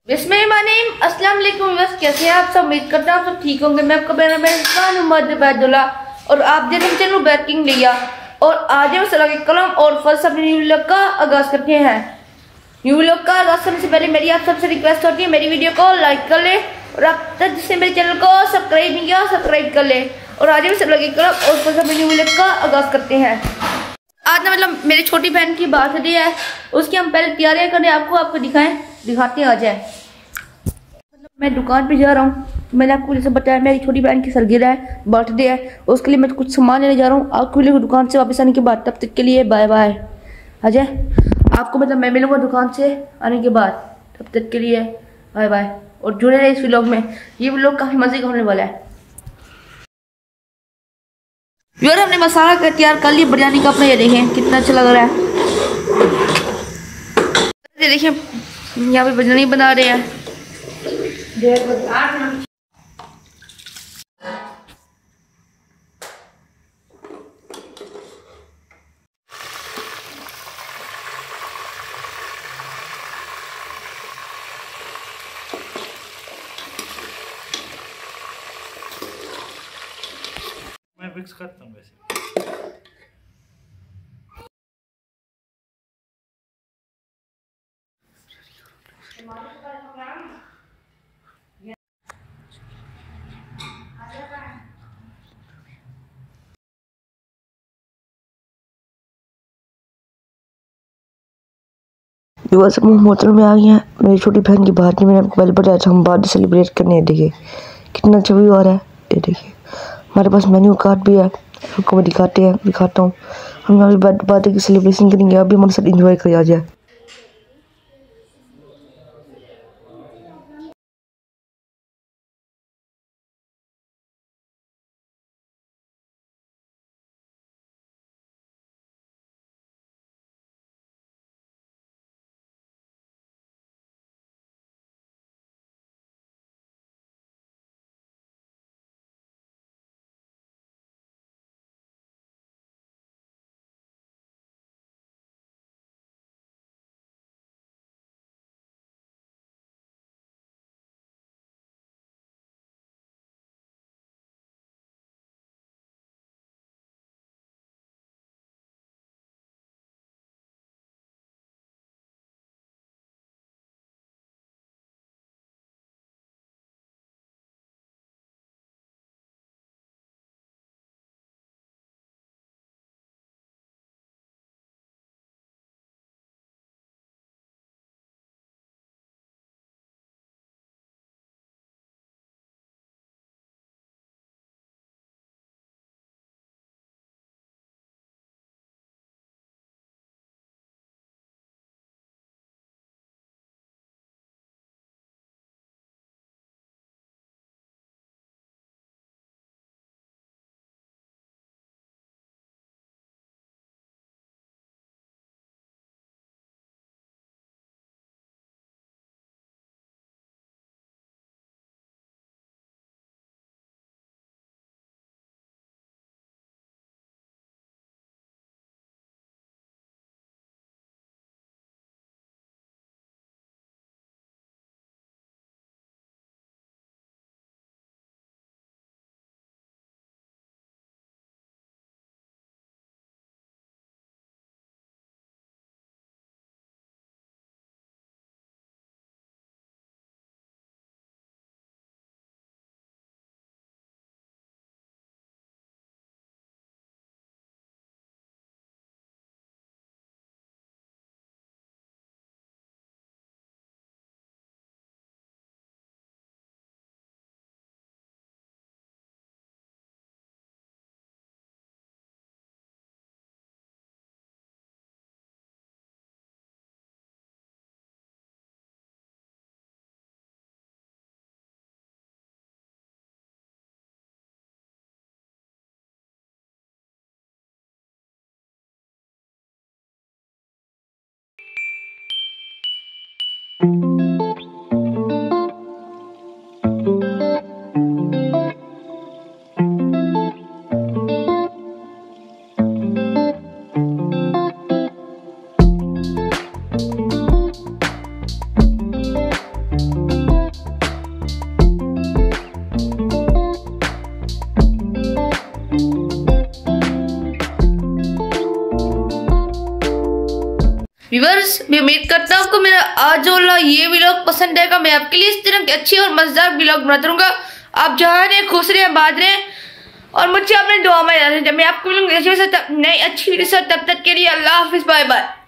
बिस्मिल्लाहिर्रहमानिर्रहीम। अस्सलाम वालेकुम व्यूअर्स, कैसे हैं आप सब? उम्मीद करता हूँ आप सब ठीक होंगे। मैं आपका मेरा मेहमान मोहम्मद बैदुल्ला और आप देख रहे हैं चैनल बैकिंग लिया। और आज हम सलाह के कलम और फलसफे अपने न्यू व्लॉग का आगाज करते हैं। न्यू व्लॉग का आगाज करने से पहले मेरी आप सबसे रिक्वेस्ट होती है मेरी वीडियो को लाइक कर ले और आप तक जिसने मेरे चैनल को सब्सक्राइब नहीं किया सब्सक्राइब कर ले। और आज हम सलाह के कलम और फलसफे न्यू व्लॉग का आगाज करते हैं। आज ना मतलब मेरी छोटी बहन की बर्थडे है, उसकी हम पहले तैयारियां करें, आपको दिखाते हैं। आ जाए मतलब मैं दुकान पे जा रहा हूँ। मैंने आपको जैसे बताया मेरी छोटी बहन की सरगिरा है, बर्थडे है, उसके लिए मैं कुछ सामान लेने जा रहा हूँ। आपको मिलेगा दुकान से वापस आने के बाद। तब तक के लिए बाय बाय। आ जाए आपको मतलब मैं मिलूंगा दुकान से आने के बाद। तब तक के लिए बाय बाय और जुड़े रहे इस व्लॉग में। ये व्लॉग काफी मजे का होने वाला है। यार हमने मसाला तैयार कर लिया बिरयानी का अपना। ये देखें कितना अच्छा लग रहा है। ये देखिए यहाँ पे बिरयानी बना रहे हैं। मैं मिक्स करता हूँ वैसे। सब होटल में आ गए हैं। मेरी छोटी बहन की बर्थडे मैंने आपको पहले बताया था, हम बर्थडे सेलिब्रेट करने। देखिए कितना अच्छा व्यू आ रहा है। ये देखिए हमारे पास मेन्यू कार्ड भी है, आपको मैं दिखाता हूँ। हम यहाँ पे बर्थडे की सेलिब्रेशन करेंगे, अभी हमारे साथ एंजॉय कर आ जाए। व्यूअर्स, मैं उम्मीद करता हूँ आपको मेरा आज वाला ये व्लॉग पसंद आएगा। मैं आपके लिए इस तरह के अच्छे और मजेदार व्लॉग बनाता रहूंगा। आप जहाँ रहें खुश रहें, आबाद रहें और मुझे अपने दुआ में याद रखें। जब मैं आपको मिलूंगी नई अच्छी वीडियो से, तब तक के लिए अल्लाह हाफिज, बाय बाय।